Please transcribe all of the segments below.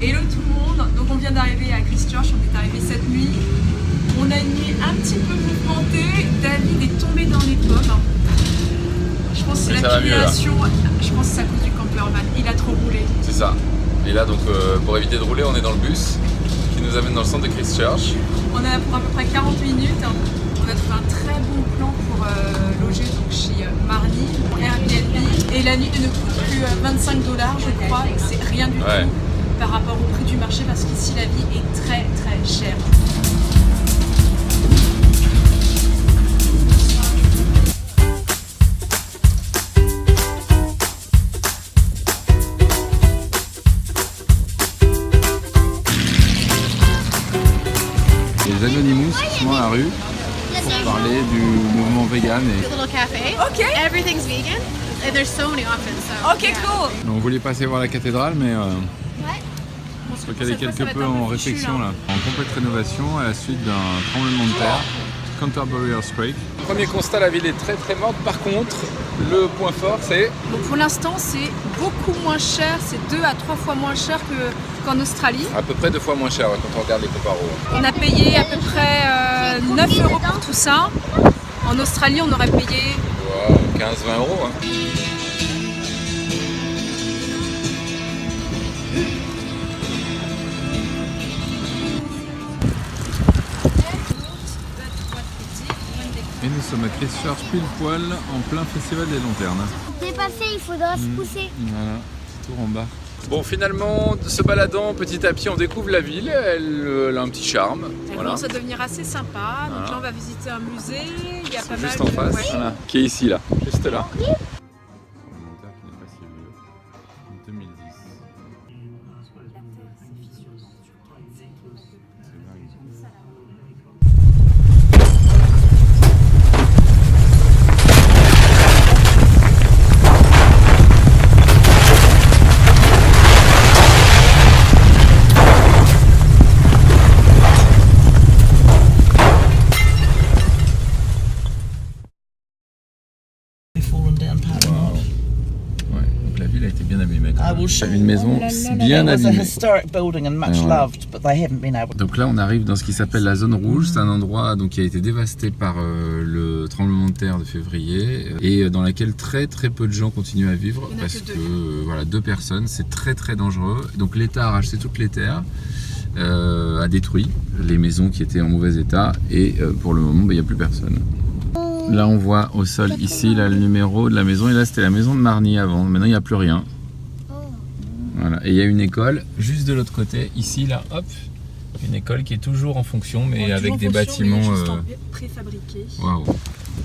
Hello tout le monde, donc on vient d'arriver à Christchurch, on est arrivé cette nuit. On a une nuit un petit peu mouvementée, David est tombé dans les pommes. Je pense que c'est l'accumulation, je pense que c'est à cause du campervan, il a trop roulé. C'est ça. Et là donc pour éviter de rouler, on est dans le bus qui nous amène dans le centre de Christchurch. On est là pour à peu près 40 minutes. On a trouvé un très bon plan pour loger donc chez Marnie, Airbnb. Et la nuit ne coûte plus 25 $, je crois, et c'est rien du tout par rapport au prix du marché parce qu'ici la vie est très très chère. Les Anonymous sont à la rue pour parler du mouvement vegan. Little café. Ok. Everything's vegan. And there's so many options. So, Ok, cool. On voulait passer voir la cathédrale, mais je crois qu'elle est quelque peu en réflexion là. En complète rénovation à la suite d'un tremblement de terre, Canterbury Earthquake. Premier constat, la ville est très très morte. Par contre, le point fort c'est... Donc pour l'instant c'est beaucoup moins cher, c'est 2 à 3 fois moins cher qu'en Australie. À peu près 2 fois moins cher quand on regarde les comparos. On a payé à peu près 9 € pour tout ça. En Australie on aurait payé 15-20 €. Hein. Et nous sommes à Christchurch pile poil en plein festival des lanternes. Dépasser, il faudra se pousser. Voilà, petit tour en bas. Bon, finalement, se baladant petit à petit, on découvre la ville. Elle a un petit charme. Elle commence à devenir assez sympa. Donc là on va visiter un musée. Il y a pas mal juste en face, ouais. voilà, qui est ici là, juste là. Une maison bien abîmée. Donc là on arrive dans ce qui s'appelle la zone rouge. C'est un endroit donc, qui a été dévasté par le tremblement de terre de février et dans laquelle très peu de gens continuent à vivre parce que voilà, 2 personnes, c'est très dangereux. Donc l'État a racheté toutes les terres, a détruit les maisons qui étaient en mauvais état et pour le moment il n'y a plus personne. Là on voit au sol ici là, le numéro de la maison et là c'était la maison de Marnie avant. Maintenant il n'y a plus rien. Voilà. Et il y a une école juste de l'autre côté, ici, là, hop, une école qui est toujours en fonction, mais avec des bâtiments préfabriqués. Wow.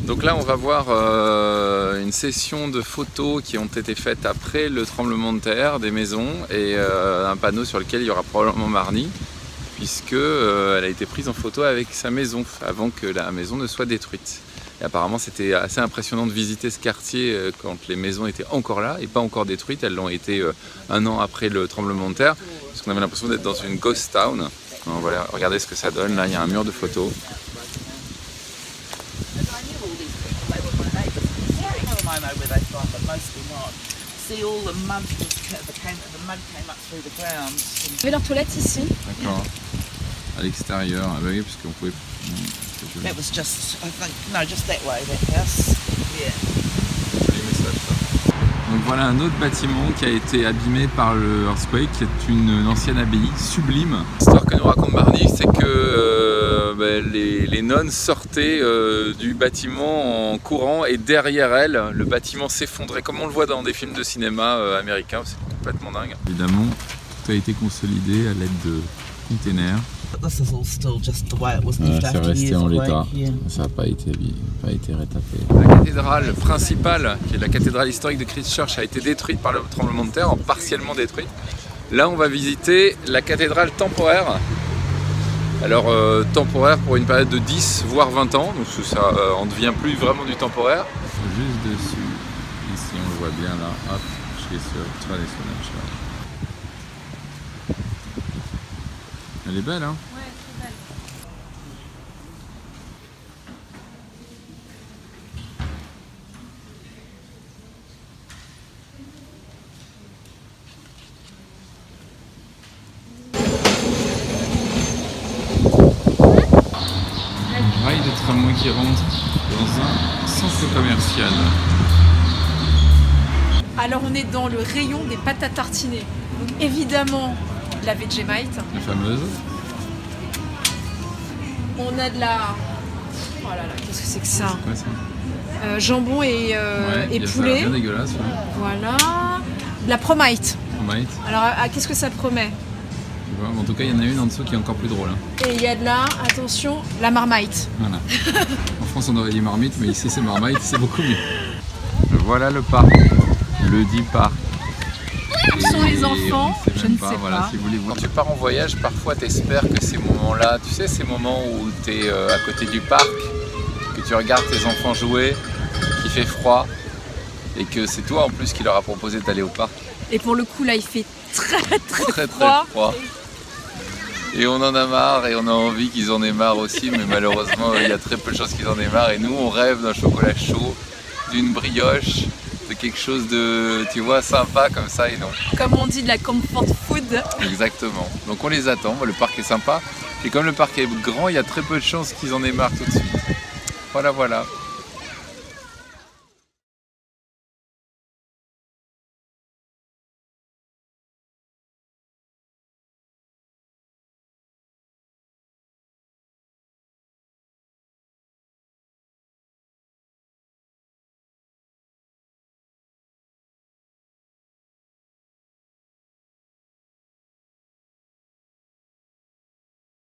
Donc là, on va voir une session de photos qui ont été faites après le tremblement de terre des maisons et un panneau sur lequel il y aura probablement Marnie, puisque elle a été prise en photo avec sa maison avant que la maison ne soit détruite. Et apparemment c'était assez impressionnant de visiter ce quartier quand les maisons étaient encore là et pas encore détruites. Elles l'ont été 1 an après le tremblement de terre, parce qu'on avait l'impression d'être dans une ghost town. Alors voilà, regardez ce que ça donne, là il y a un mur de photos. Il y a leur toilette ici. D'accord. À l'extérieur, ah bah oui, parce qu'on pouvait... It was just, I think, no, just that way, that house. Yeah. Donc voilà un autre bâtiment qui a été abîmé par le earthquake, qui est une ancienne abbaye sublime. L'histoire que nous raconte Marnie, c'est que les nonnes sortaient du bâtiment en courant et derrière elles, le bâtiment s'effondrait comme on le voit dans des films de cinéma américains. C'est complètement dingue. Évidemment, tout a été consolidé à l'aide de containers. C'est resté en l'état, ça n'a pas été rétapé. La cathédrale principale, qui est la cathédrale historique de Christchurch, a été détruite par le tremblement de terre, partiellement détruite. Là on va visiter la cathédrale temporaire. Alors temporaire pour une période de 10 voire 20 ans, donc ça en devient plus vraiment du temporaire. Juste dessus, ici on le voit bien là, hop, je suis sur traditionnel. Elle est belle, hein? Ouais, très belle. moins qui rentre dans un centre commercial. Alors on est dans le rayon des pâtes à tartiner. Donc évidemment la Vegemite. La fameuse. On a de la... Oh là là, qu'est-ce que c'est que ça? C'est quoi ça? Jambon et y a ça, poulet. bien dégueulasse. Ouais. Voilà. De la Promite. Promite. Alors qu'est-ce que ça promet? Tu vois, en tout cas, il y en a une en dessous qui est encore plus drôle. Hein. Et il y a de la, attention, la Marmite. Voilà. En France, on aurait dit marmite, mais ici, c'est marmite, c'est beaucoup mieux. Voilà le parc, le dit parc. Où sont les enfants? Je ne sais voilà, pas. Si vous voulez voir. Quand tu pars en voyage, parfois tu espères que ces moments-là, tu sais, ces moments où tu es à côté du parc, que tu regardes tes enfants jouer, qu'il fait froid, et que c'est toi en plus qui leur a proposé d'aller au parc. Et pour le coup, là, il fait très froid. Et on en a marre, et on a envie qu'ils en aient marre aussi, mais malheureusement, il y a très peu de choses qu'ils en aient marre. Et nous, on rêve d'un chocolat chaud, d'une brioche, de quelque chose de, tu vois, sympa comme ça, et non. Comme on dit, de la comfort food. Exactement. Donc on les attend, le parc est sympa. Et comme le parc est grand, il y a très peu de chances qu'ils en aient marre tout de suite. Voilà, voilà.